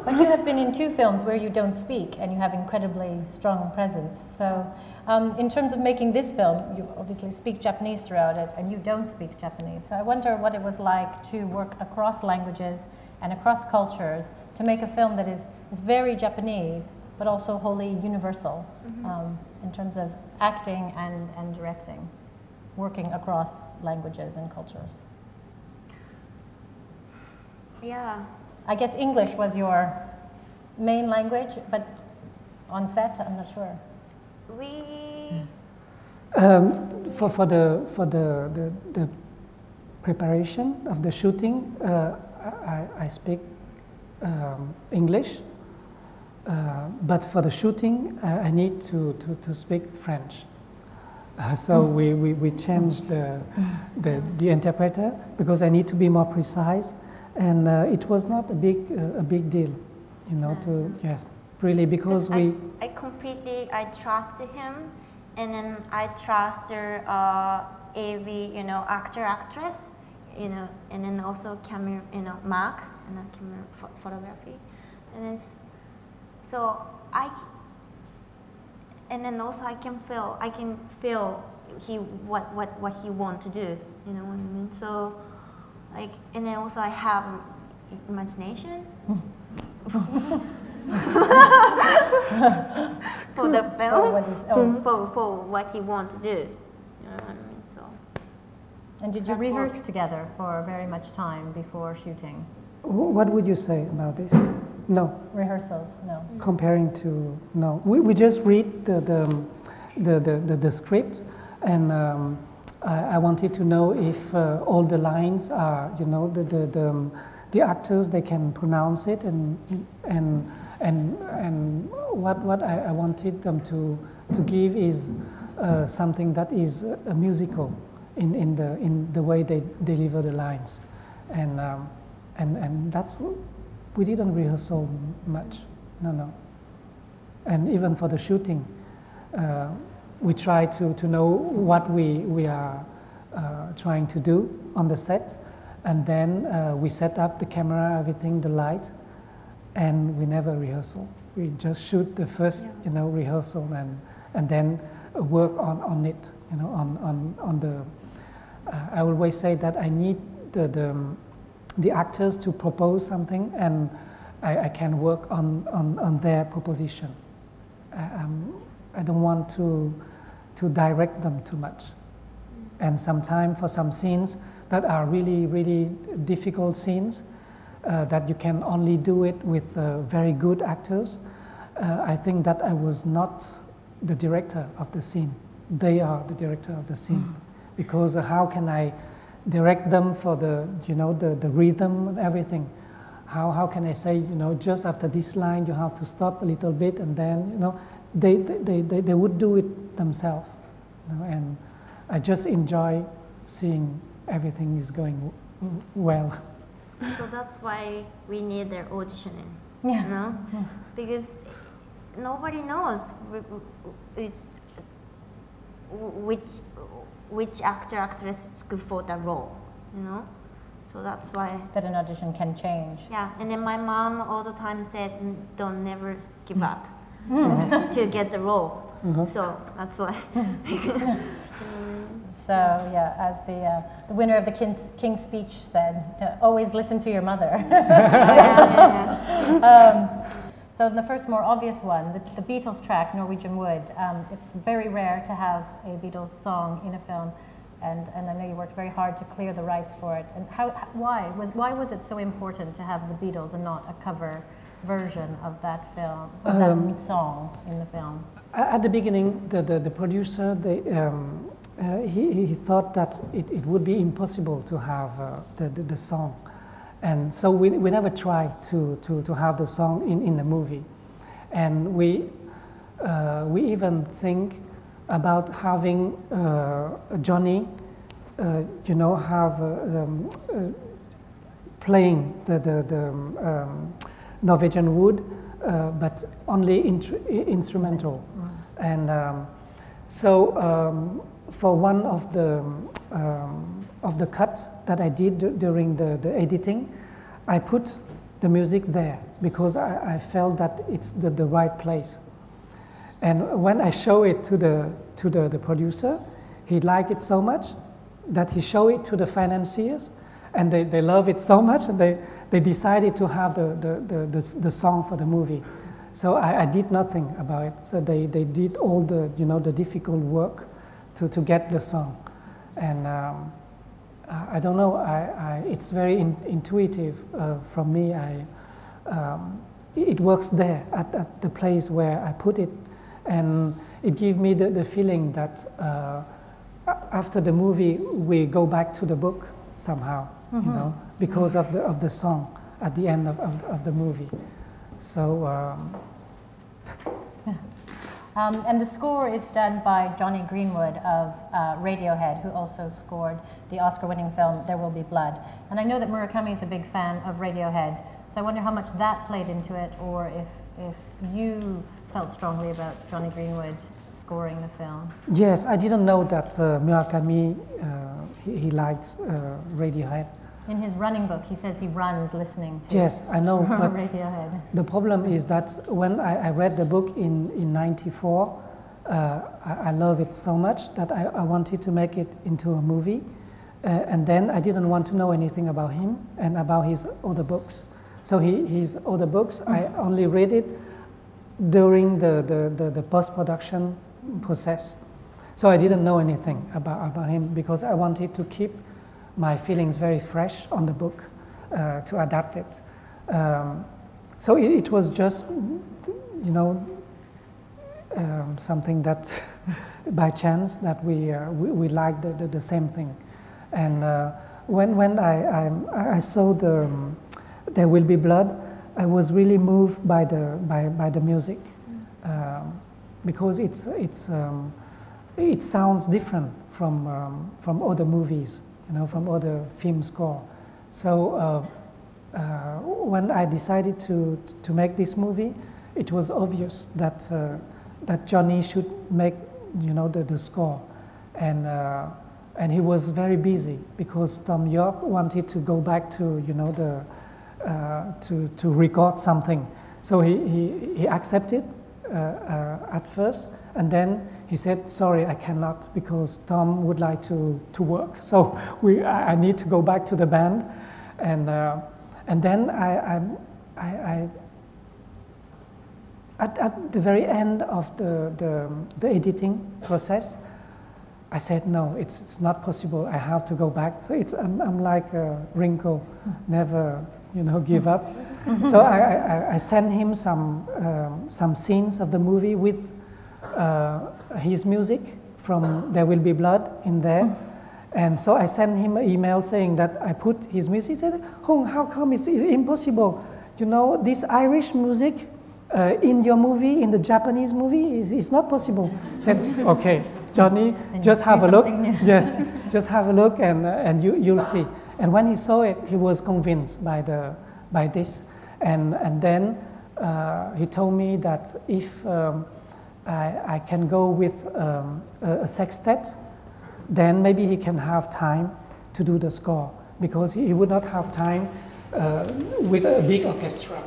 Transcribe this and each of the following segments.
But you have been in 2 films where you don't speak and you have incredibly strong presence. So in terms of making this film, you obviously speak Japanese throughout it and you don't speak Japanese. So I wonder what it was like to work across languages and across cultures to make a film that is very Japanese but also wholly universal in terms of acting and directing, working across languages and cultures. Yeah. I guess English was your main language, but on set, I'm not sure. For the preparation of the shooting, I speak English, but for the shooting, I need to speak French. So we changed the interpreter because I need to be more precise. And it was not a big deal, you know, really, because I trust him, and then I trust AV, actress, and then also camera, Mark, and then camera photography, and then also I can feel what he want to do, you know what I mean? So. And then also I have imagination for the film, for what he wants to do. You know what I mean? So. And did you rehearse together for very much time before shooting? What would you say about this? No. Rehearsals, no. Comparing to, no. We just read the script, and I wanted to know if all the lines are, you know, the actors, they can pronounce it, and what I wanted them to give is something that is a musical in the way they deliver the lines, and that's we didn't rehearse so much, no, and even for the shooting. We try to know what we are trying to do on the set, and then we set up the camera, everything, the light, and we never rehearsal. We just shoot the first, you know, rehearsal, and then work on it, you know, on the. I always say that I need the actors to propose something, and I can work on their proposition. I don't want to direct them too much. And sometimes for some scenes that are really, really difficult scenes, that you can only do it with very good actors, I think that I was not the director of the scene. They are the director of the scene. Because how can I direct them for the, you know, the rhythm and everything? How can I say, you know, just after this line you have to stop a little bit, and then, you know, they would do it themselves, you know, and I just enjoy seeing everything is going well. So that's why we need their auditioning, yeah. You know, because nobody knows which actress is good for the role, you know. So that's why that an audition can change. Yeah, and then my mom all the time said, "Don't never give up." To get the role, so that's why. So yeah, as the winner of the King's Speech said, always listen to your mother. So in the first more obvious one, the Beatles track, Norwegian Wood, it's very rare to have a Beatles song in a film, and I know you worked very hard to clear the rights for it. And why was it so important to have the Beatles and not a cover version of that film, of that song in the film? At the beginning, the producer, he thought that it would be impossible to have the song, and so we never tried to have the song in the movie, and we even think about having Johnny, you know, have playing the Norwegian Wood, but only instrumental. And so for one of the cuts that I did during the editing, I put the music there because I felt that it's the right place. And when I show it to the producer, he liked it so much that he showed it to the financiers, and they love it so much, and they decided to have the song for the movie. So I did nothing about it. So they did all the the difficult work to get the song, and I don't know. It's very intuitive from me. It works there at the place where I put it, and it gives me the feeling that after the movie we go back to the book somehow, because of the song at the end of the movie. So. And the score is done by Jonny Greenwood of Radiohead, who also scored the Oscar-winning film There Will Be Blood. And I know that Murakami is a big fan of Radiohead, so I wonder how much that played into it, or if you felt strongly about Jonny Greenwood scoring the film. Yes, I didn't know that Murakami, he liked Radiohead. In his running book, he says he runs listening to Yes, I know, but Radiohead. The problem is that when I read the book in '94, I love it so much that I wanted to make it into a movie, and then I didn't want to know anything about him and about his other books. So his other books, I only read it during the post-production process. So I didn't know anything about him because I wanted to keep my feelings very fresh on the book to adapt it. So it was just, something that by chance that we liked the same thing. And when I saw There Will Be Blood, I was really moved by the music because it sounds different from other movies. From other film score. So when I decided to make this movie, it was obvious that Jonny should make the score, and he was very busy because Thom Yorke wanted to go back to to record something. So he accepted at first, and then he said, "Sorry, I cannot because Tom would like to work. So I need to go back to the band," and then I at the very end of the editing process, I said, "No, it's not possible. I have to go back." So I'm like Ringo, never give up. So I sent him some scenes of the movie with his music from There Will Be Blood in there. And so I sent him an email saying that I put his music. He said, "Hong, how come it's impossible? This Irish music in your movie, in the Japanese movie, it's not possible." I said, "Okay, Jonny, just have a look." Yes, just have a look and you'll see. And when he saw it, he was convinced by this. And then he told me that if I can go with a sextet, then maybe he can have time to do the score, because he would not have time with a big orchestra.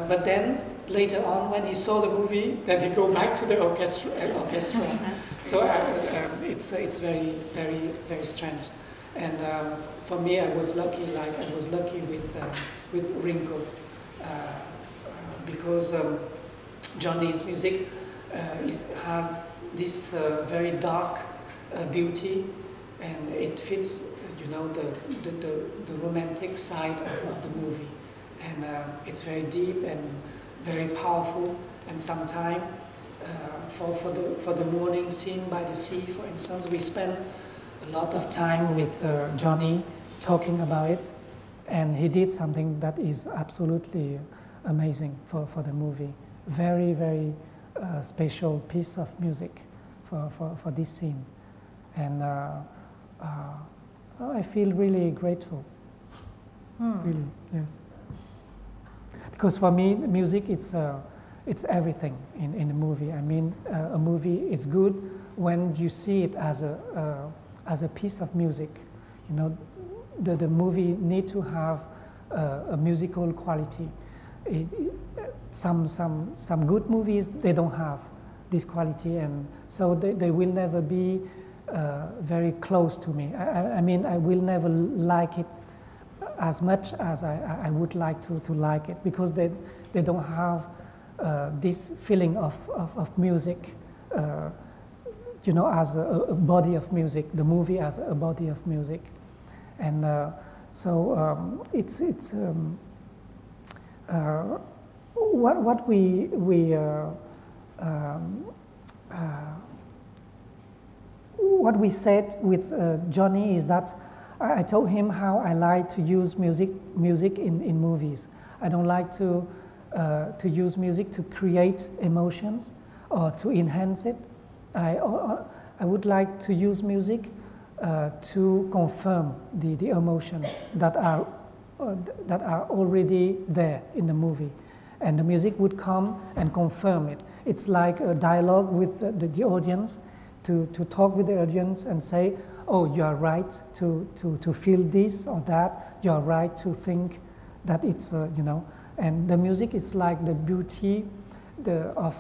But then later on, when he saw the movie, then he go back to the orchestra. So it's very, very, very strange. And for me, I was lucky. I was lucky with Ringo, because Jonny's music has this very dark beauty, and it fits, the romantic side of the movie, and it's very deep and very powerful. And sometimes, for the morning scene by the sea, for instance, we spend a lot of time with Jonny talking about it, and he did something that is absolutely amazing for the movie. Very, very special piece of music for this scene, and I feel really grateful. Really, yes. Because for me, music it's everything in a movie. I mean, a movie is good when you see it as a piece of music. The movie need to have a musical quality. Some good movies, they don't have this quality, and so they will never be very close to me. I mean, I will never like it as much as I would like to like it, because they don't have this feeling of music, you know, as a body of music, the movie as a body of music. And so what we said with Johnny is that I told him how I like to use music in movies. I don't like to use music to create emotions or to enhance it. I would like to use music to confirm the emotions that are already there in the movie, and the music would come and confirm it. It's like a dialogue with the audience, to talk with the audience and say, oh, you are right to feel this or that, you are right to think that it's, you know, and the music is like the beauty of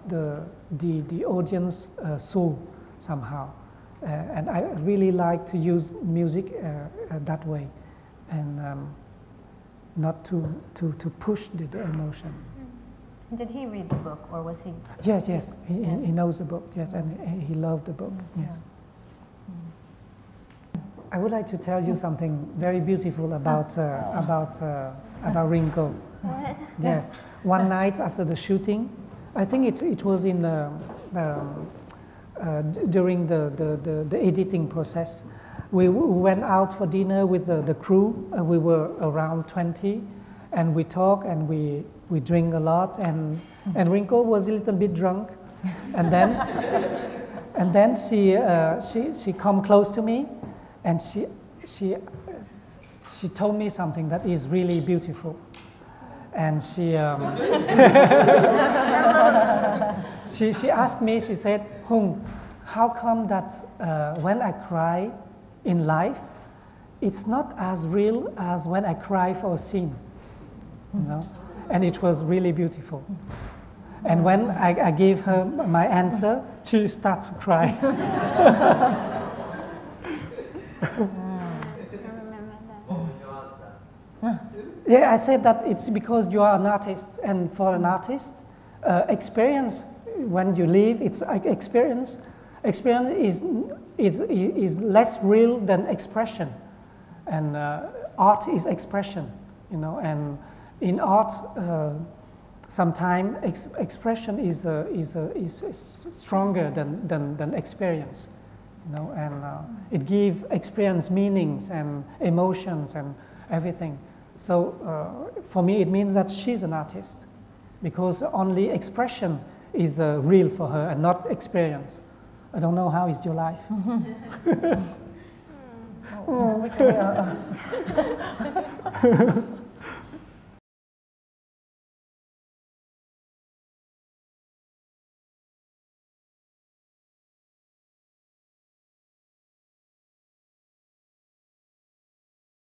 the audience soul somehow. And I really like to use music that way, and not to push the emotion. Did he read the book, or was he? Yes, yes, he knows the book, yes, and he loved the book, yes. I would like to tell you something very beautiful about Ringo. What? Yes, one night after the shooting, I think it was in during the editing process. We went out for dinner with the crew. We were around 20, and we talk and we drink a lot. And Ringo was a little bit drunk, and then she come close to me, and she told me something that is really beautiful. And she she asked me, she said, Hung, how come that when I cry in life, it's not as real as when I cry for a scene, you know? And it was really beautiful. And when I gave her my answer, she starts to cry. Yeah, I said that it's because you are an artist, and for an artist, experience, when you live, it's like experience. Experience is less real than expression, and art is expression, you know. And in art, sometimes expression is stronger than experience, you know. And it gives experience meanings and emotions and everything. So for me, it means that she's an artist, because only expression is real for her and not experience. I don't know how is your life. Oh,